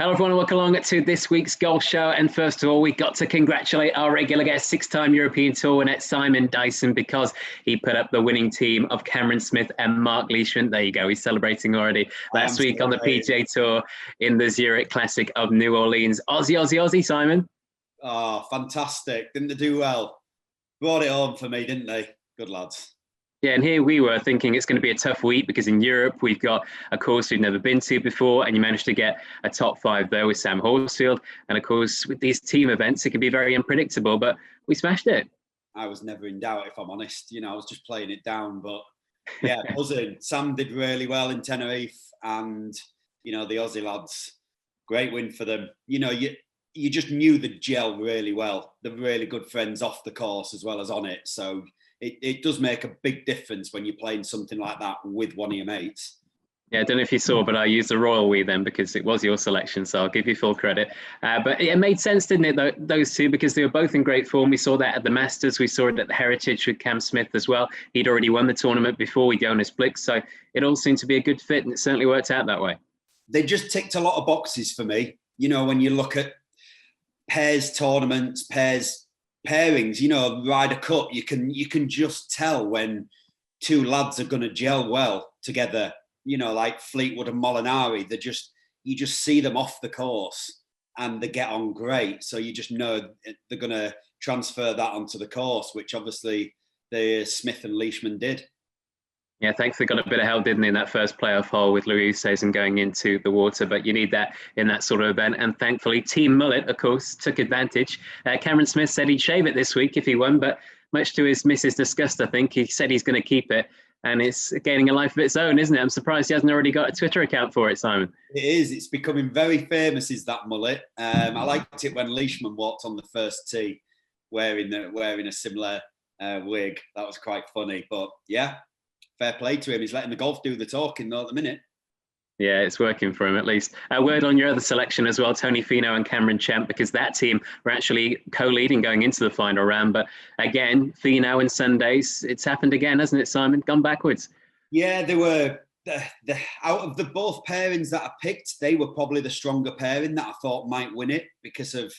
Hello everyone, welcome along to this week's golf show. And first of all, we got to congratulate our regular guest, six-time European Tour winner Simon Dyson, because he put up the winning team of Cameron Smith and Mark Leishman. There you go, he's celebrating already. Last week on the PGA Tour in the Zurich Classic of New Orleans. Aussie, Simon. Oh, fantastic. Didn't they do well? Brought it home for me, didn't they? Good lads. Yeah, and here we were thinking it's going to be a tough week because in Europe we've got a course we've never been to before, and you managed to get a top five there with Sam Horsfield. And of course, with these team events, it can be very unpredictable, but we smashed it. I was never in doubt, if I'm honest. I was just playing it down, but yeah, buzzing. Sam did really well in Tenerife, and the Aussie lads, great win for them. You just knew the gel really well. They're really good friends off the course as well as on it. So it does make a big difference when you're playing something like that with one of your mates. Yeah, I don't know if you saw, but I used the royal we then because it was your selection, so I'll give you full credit. But it made sense, didn't it, those two, because they were both in great form. We saw that at the Masters. We saw it at the Heritage with Cam Smith as well. He'd already won the tournament before with Jonas Blix, so it all seemed to be a good fit, and it certainly worked out that way. They just ticked a lot of boxes for me. When you look at pairs tournaments, pairings, Ryder Cup, you can just tell when two lads are going to gel well together, like Fleetwood and Molinari. You just see them off the course and they get on great. So you just know they're going to transfer that onto the course, which obviously the Smith and Leishman did. Yeah, thankfully got a bit of help, didn't they, in that first playoff hole with Louis Oosthuizen going into the water, but you need that in that sort of event. And thankfully, Team Mullet, of course, took advantage. Cameron Smith said he'd shave it this week if he won, but much to his missus' disgust, I think, he said he's going to keep it. And it's gaining a life of its own, isn't it? I'm surprised he hasn't already got a Twitter account for it, Simon. It is. It's becoming very famous, is that mullet. I liked it when Leishman walked on the first tee wearing a similar wig. That was quite funny. But yeah, fair play to him. He's letting the golf do the talking though at the minute. Yeah, it's working for him at least. A word on your other selection as well, Tony Fino and Cameron Champ, because that team were actually co-leading going into the final round. But again, Fino and Sundays, it's happened again, hasn't it, Simon? Gone backwards. Yeah, they were out of the both pairings that I picked, they were probably the stronger pairing that I thought might win it because of,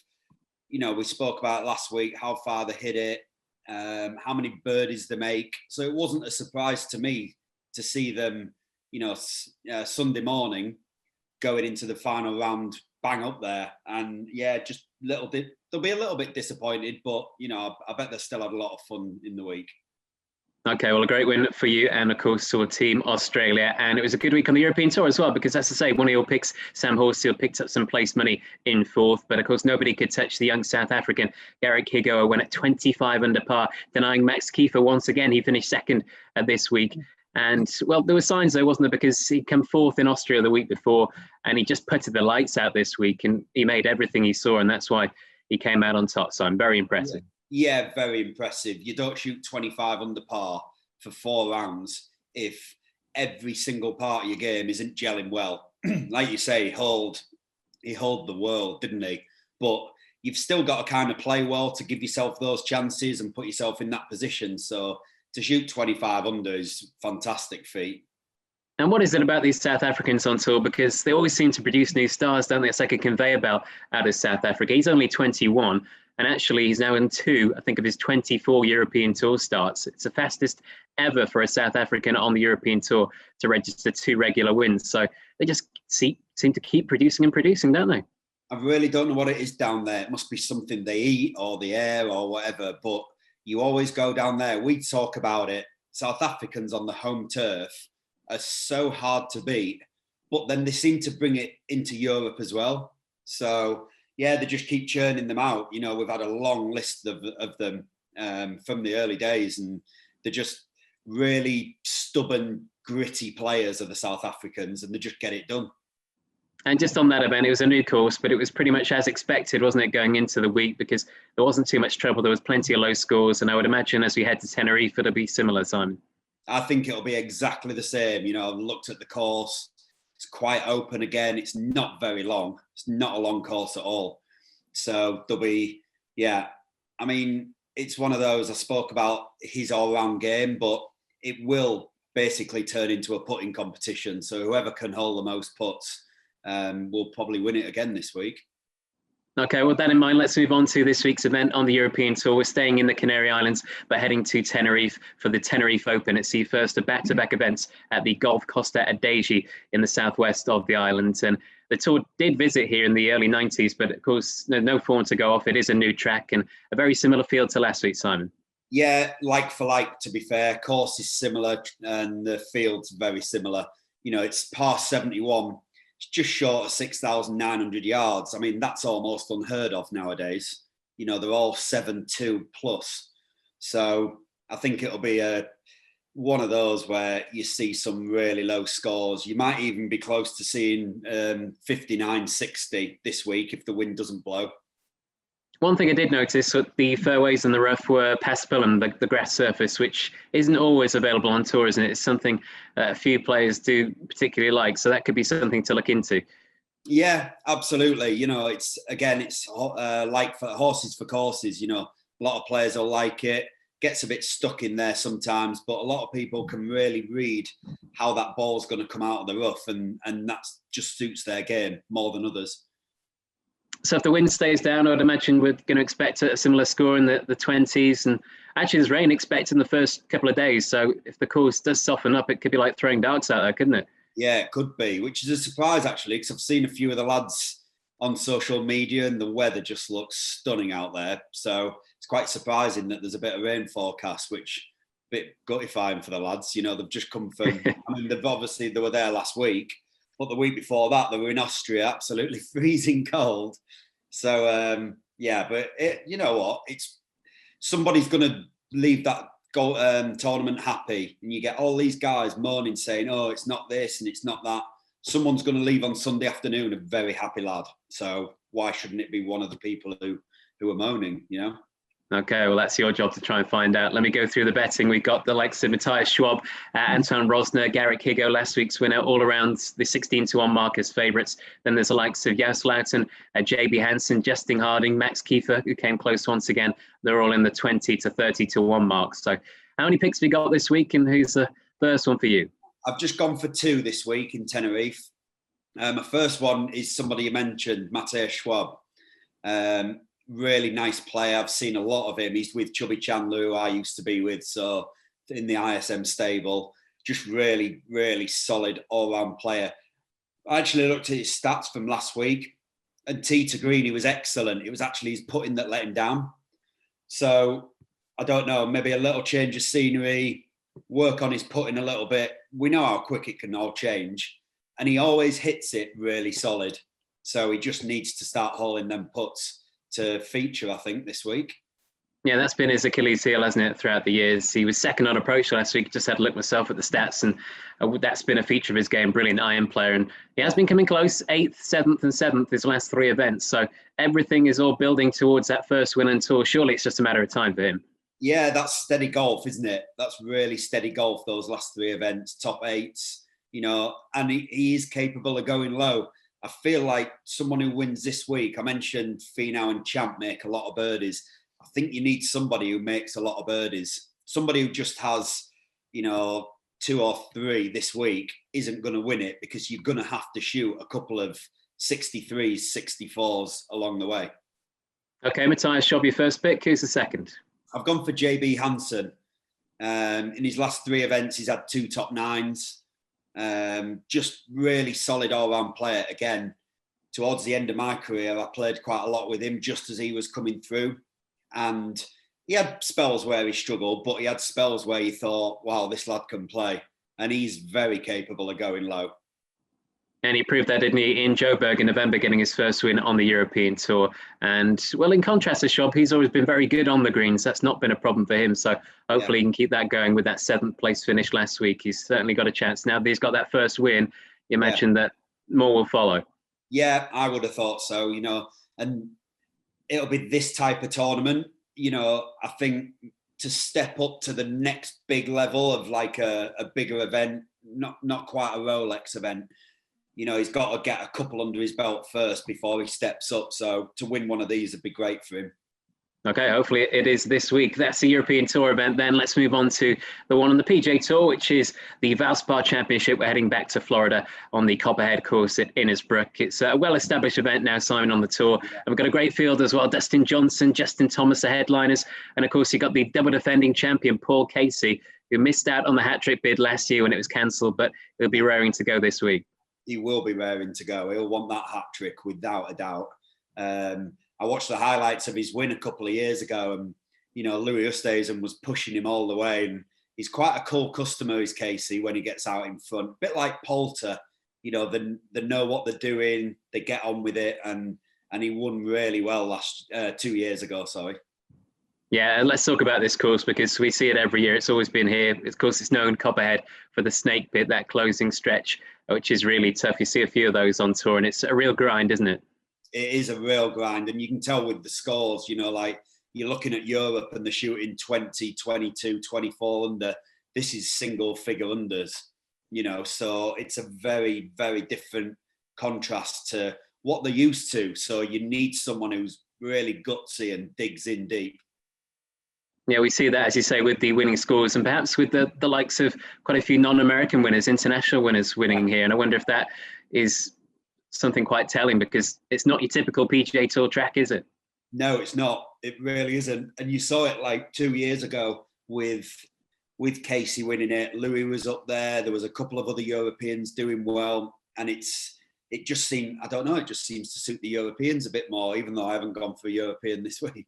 we spoke about last week, how far they hit it, how many birdies they make. So it wasn't a surprise to me to see them, Sunday morning going into the final round, bang up there. And yeah, just they'll be a little bit disappointed, but I bet they still had a lot of fun in the week. Okay, well, a great win for you and, of course, to Team Australia. And it was a good week on the European Tour as well, because, as I say, one of your picks, Sam Horsfield, picked up some place money in fourth. But, of course, nobody could touch the young South African. Garrick Higgo went at 25 under par, denying Max Kiefer once again. He finished second this week. And, well, there were signs, though, wasn't there? Because he'd come fourth in Austria the week before, and he just putted the lights out this week, and he made everything he saw, and that's why he came out on top. So I'm very impressive. Yeah, very impressive. You don't shoot 25 under par for 4 rounds if every single part of your game isn't gelling well. Like you say, he held the world, didn't he? But you've still got to kind of play well to give yourself those chances and put yourself in that position. So to shoot 25 under is a fantastic feat. And what is it about these South Africans on tour? Because they always seem to produce new stars, don't they? It's like a conveyor belt out of South Africa. He's only 21, and actually he's now in 2, I think, of his 24 European Tour starts. It's the fastest ever for a South African on the European Tour to register 2 regular wins. So they just seem to keep producing and producing, don't they? I really don't know what it is down there. It must be something they eat or the air or whatever, but you always go down there. We talk about it. South Africans on the home turf are so hard to beat, but then they seem to bring it into Europe as well. So yeah, they just keep churning them out. We've had a long list of them from the early days, and they're just really stubborn, gritty players of the South Africans, and they just get it done. And just on that event, it was a new course, but it was pretty much as expected, wasn't it, going into the week, because there wasn't too much trouble. There was plenty of low scores, and I would imagine as we head to Tenerife, it'll be similar, Simon. I think it'll be exactly the same. I've looked at the course. It's quite open again. It's not very long. It's not a long course at all. So there'll be, it's one of those, I spoke about his all-round game, but it will basically turn into a putting competition. So whoever can hold the most putts will probably win it again this week. Okay, with that in mind, let's move on to this week's event on the European Tour. We're staying in the Canary Islands, but heading to Tenerife for the Tenerife Open. It's the first of back-to-back events at the Golf Costa Adeje in the southwest of the island. And the Tour did visit here in the early 90s, but of course, no form to go off. It is a new track and a very similar field to last week, Simon. Yeah, like for like, to be fair. Course is similar and the field's very similar. It's par 71. It's just short of 6,900 yards. I mean, that's almost unheard of nowadays. They're all 7.2 plus. So I think it'll be one of those where you see some really low scores. You might even be close to seeing 59, 60 this week if the wind doesn't blow. One thing I did notice that the fairways and the rough were paspalum, the grass surface, which isn't always available on tour, isn't it? It's something a few players do particularly like, so that could be something to look into. Yeah, absolutely. It's like for horses for courses. A lot of players will like it. Gets a bit stuck in there sometimes, but a lot of people can really read how that ball's going to come out of the rough, and that just suits their game more than others. So if the wind stays down, I'd imagine we're going to expect a similar score in the 20s. And actually, there's rain expected in the first couple of days. So if the course does soften up, it could be like throwing darts out there, couldn't it? Yeah, it could be, which is a surprise, actually, because I've seen a few of the lads on social media and the weather just looks stunning out there. So it's quite surprising that there's a bit of rain forecast, which is a bit gratifying for the lads. They've just come from, they were there last week. But the week before that, they were in Austria, absolutely freezing cold. So, but you know what? Somebody's going to leave that tournament happy. And you get all these guys moaning, saying, oh, it's not this and it's not that. Someone's going to leave on Sunday afternoon a very happy lad. So why shouldn't it be one of the people who are moaning, Okay, well, that's your job to try and find out. Let me go through the betting. We've got the likes of Matthias Schwab, Anton Rosner, Garrett Higo, last week's winner, all around the 16-1 mark as favourites. Then there's the likes of Jas Luiten, JB Hanson, Justin Harding, Max Kiefer, who came close once again. They're all in the 20 to 30-1 marks. So how many picks have we got this week, and who's the first one for you? I've just gone for 2 this week in Tenerife. My first one is somebody you mentioned, Matthias Schwab. Really nice player. I've seen a lot of him. He's with Chubby Chandler, who I used to be with, so in the ISM stable. Just really, really solid all-round player. I actually looked at his stats from last week, and tee to green, he was excellent. It was actually his putting that let him down. So I don't know, maybe a little change of scenery, work on his putting a little bit. We know how quick it can all change, and he always hits it really solid. So he just needs to start hauling them putts to feature, I think, this week. Yeah, that's been his Achilles heel, hasn't it, throughout the years? He was second on approach last week. Just had to look myself at the stats, and that's been a feature of his game. Brilliant iron player, and he has been coming close, 8th, 7th, and 7th his last 3 events. So everything is all building towards that first win on tour. Surely it's just a matter of time for him. Yeah, that's steady golf, isn't it? That's really steady golf, those last 3 events, top 8s, and he is capable of going low. I feel like someone who wins this week, I mentioned Fino and Champ make a lot of birdies. I think you need somebody who makes a lot of birdies. Somebody who just has, 2 or 3 this week isn't going to win it, because you're going to have to shoot a couple of 63s, 64s along the way. Okay, Matthias Schwab, your first pick. Who's the second? I've gone for JB Hanson. In his last 3 events, he's had 2 top 9s. Just really solid all-round player. Again, towards the end of my career, I played quite a lot with him just as he was coming through. And he had spells where he struggled, but he had spells where you thought, wow, this lad can play. And he's very capable of going low. And he proved that, didn't he, in Joburg in November, getting his first win on the European Tour. And, well, in contrast to Schwab, he's always been very good on the greens. That's not been a problem for him. So hopefully he can keep that going with that 7th place finish last week. He's certainly got a chance. Now that he's got that first win, you mentioned that more will follow. Yeah, I would have thought so, and it'll be this type of tournament. I think to step up to the next big level of like a bigger event, not quite a Rolex event, he's got to get a couple under his belt first before he steps up. So to win one of these would be great for him. Okay, hopefully it is this week. That's the European Tour event. Then let's move on to the one on the PGA Tour, which is the Valspar Championship. We're heading back to Florida on the Copperhead course at Innisbrook. It's a well-established event now, Simon, on the tour. And we've got a great field as well. Dustin Johnson, Justin Thomas, the headliners. And of course, you've got the double defending champion, Paul Casey, who missed out on the hat-trick bid last year when it was cancelled, but he'll be raring to go this week. He will be raring to go. He'll want that hat-trick without a doubt. I watched the highlights of his win a couple of years ago, and Louis Oosthuizen was pushing him all the way. And he's quite a cool customer, is Casey, when he gets out in front. A bit like Poulter, they know what they're doing, they get on with it, and he won really well 2 years ago. Sorry. Yeah, and let's talk about this course because we see it every year. It's always been here. Of course, it's known Copperhead for the snake pit, that closing stretch, which is really tough. You see a few of those on tour, and it's a real grind, isn't it? It is a real grind, and you can tell with the scores, like you're looking at Europe and they're shooting 20, 22, 24 under. This is single figure unders, so it's a very, very different contrast to what they're used to. So you need someone who's really gutsy and digs in deep. Yeah, we see that, as you say, with the winning scores and perhaps with the likes of quite a few non-American winners, international winners winning here. And I wonder if that is something quite telling because it's not your typical PGA Tour track, is it? No, it's not. It really isn't. And you saw it like 2 years ago with Casey winning it. Louis was up there. There was a couple of other Europeans doing well. And it just seemed, I don't know, it just seems to suit the Europeans a bit more, even though I haven't gone for a European this week.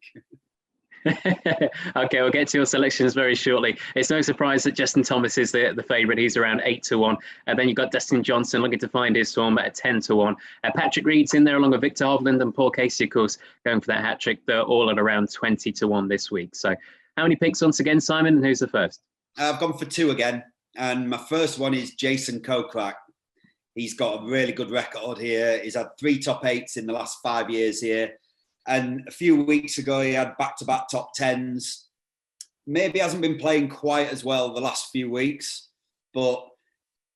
Okay, we'll get to your selections very shortly. It's no surprise that Justin Thomas is the favourite. He's around 8-1. And then you've got Dustin Johnson looking to find his form at 10-1. Patrick Reed's in there along with Victor Hovland and Paul Casey, of course, going for that hat trick. They're all at around 20-1 this week. So how many picks once again, Simon? And who's the first? I've gone for 2 again. And my first one is Jason Kokrak. He's got a really good record here. He's had 3 top 8s in the last 5 years here. And a few weeks ago, he had back-to-back top 10s. Maybe hasn't been playing quite as well the last few weeks. But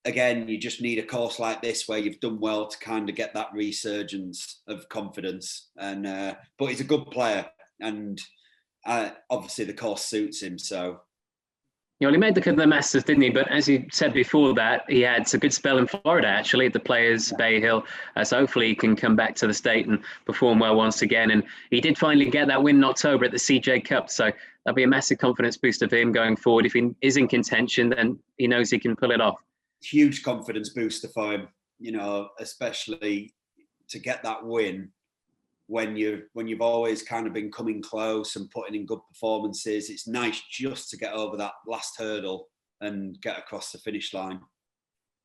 again, you just need a course like this where you've done well to kind of get that resurgence of confidence. And but he's a good player. And obviously the course suits him. So. Well, he made the Masters, didn't he? But as you said before that, he had a good spell in Florida, actually, at the Players Bay Hill. So hopefully he can come back to the state and perform well once again. And he did finally get that win in October at the CJ Cup. So that'll be a massive confidence booster for him going forward. If he is in contention, then he knows he can pull it off. Huge confidence booster for him, especially to get that win when you've always kind of been coming close and putting in good performances. It's nice just to get over that last hurdle and get across the finish line.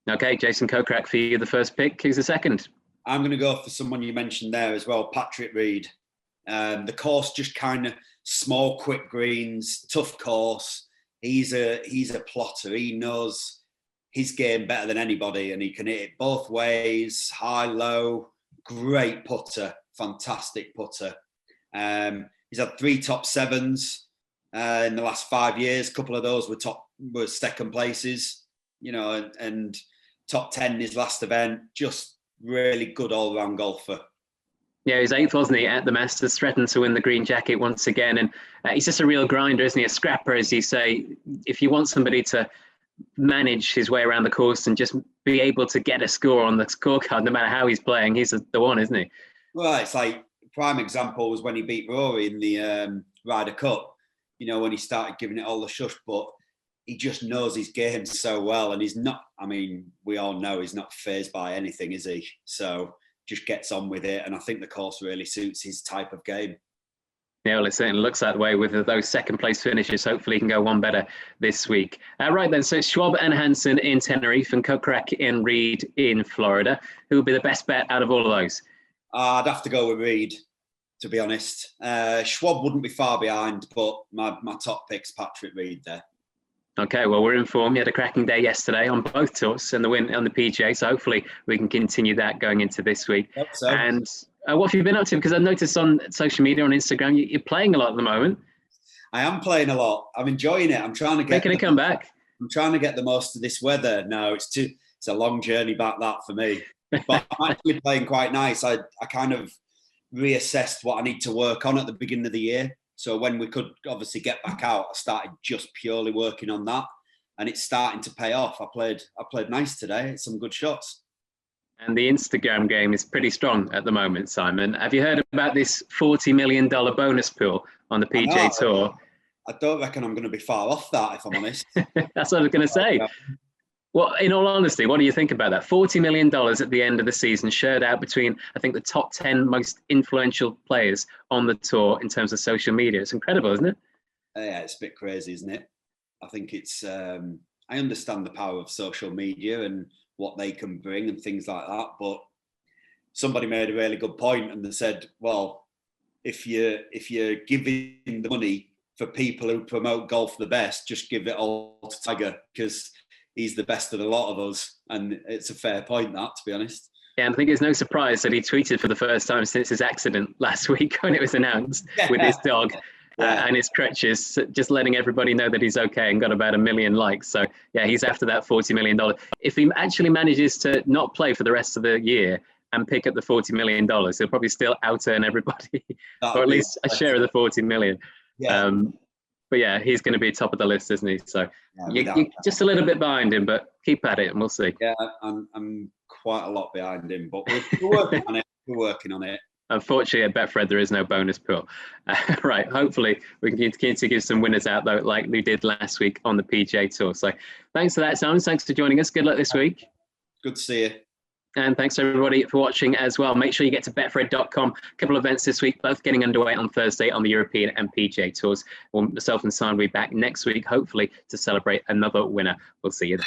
Okay, Jason Kokrak for you, the first pick. Who's the second? I'm going to go for someone you mentioned there as well, Patrick Reed. The course just kind of small, quick greens, tough course. He's a plotter. He knows his game better than anybody, and he can hit it both ways, high, low. Great putter. Fantastic putter. He's had 3 top 7s in the last 5 years. A couple of those were second places, and top 10 in his last event. Just really good all-round golfer. Yeah, he was 8th, wasn't he, at the Masters, threatened to win the green jacket once again. And he's just a real grinder, isn't he? A scrapper, as you say. If you want somebody to manage his way around the course and just be able to get a score on the scorecard, no matter how he's playing, he's the one, isn't he? Well, it's like prime example was when he beat Rory in the Ryder Cup, when he started giving it all the shush, but he just knows his game so well. And he's not, we all know he's not fazed by anything, is he? So just gets on with it. And I think the course really suits his type of game. Yeah, well, it certainly looks that way with those second place finishes. Hopefully he can go one better this week. Right then, so Schwab and Hanson in Tenerife and Kokrak and Reed in Florida. Who would be the best bet out of all of those? I'd have to go with Reed, to be honest. Schwab wouldn't be far behind, but my top pick's Patrick Reed there. Okay, well, we're in form. You had a cracking day yesterday on both tours and the win on the PGA, so hopefully we can continue that going into this week. Hope so. And what have you been up to? Because I noticed on social media, on Instagram, you're playing a lot at the moment. I am playing a lot. I'm enjoying it. I'm trying to get... Making a comeback. I'm trying to get the most of this weather. No, it's a long journey back, that, for me. But I'm actually playing quite nice. I kind of reassessed what I need to work on at the beginning of the year. So when we could obviously get back out, I started just purely working on that, and it's starting to pay off. I played nice today. Some good shots. And the Instagram game is pretty strong at the moment, Simon. Have you heard about this $40 million bonus pool on the PGA Tour? I don't reckon I'm going to be far off that, if I'm honest. That's what I was going to say. Well, in all honesty, what do you think about that? $40 million at the end of the season, shared out between, I think, the top 10 most influential players on the tour in terms of social media. It's incredible, isn't it? Yeah, it's a bit crazy, isn't it? I think it's, I understand the power of social media and what they can bring and things like that. But somebody made a really good point, and they said, well, if you're giving the money for people who promote golf the best, just give it all to Tiger, because he's the best of the lot of us. And it's a fair point, that, to be honest. Yeah, and I think it's no surprise that he tweeted for the first time since his accident last week when it was announced with his dog and his crutches, just letting everybody know that he's okay, and got about 1 million likes. So yeah, he's after that $40 million. If he actually manages to not play for the rest of the year and pick up the $40 million, he'll probably still out-earn everybody, or at least a share of the 40 million. Yeah. But yeah, he's going to be top of the list, isn't he? So you're just a little bit behind him, but keep at it and we'll see. Yeah, I'm quite a lot behind him, but we're working on it. We're working on it. Unfortunately, at Betfred, there is no bonus pool. Right, hopefully we can continue to give some winners out, though, like we did last week on the PGA Tour. So thanks for that, Simon. Thanks for joining us. Good luck this week. Good to see you. And thanks everybody for watching as well. Make sure you get to betfred.com. A couple of events this week, both getting underway on Thursday on the European and PGA Tours. Well, myself and Simon will be back next week, hopefully, to celebrate another winner. We'll see you then.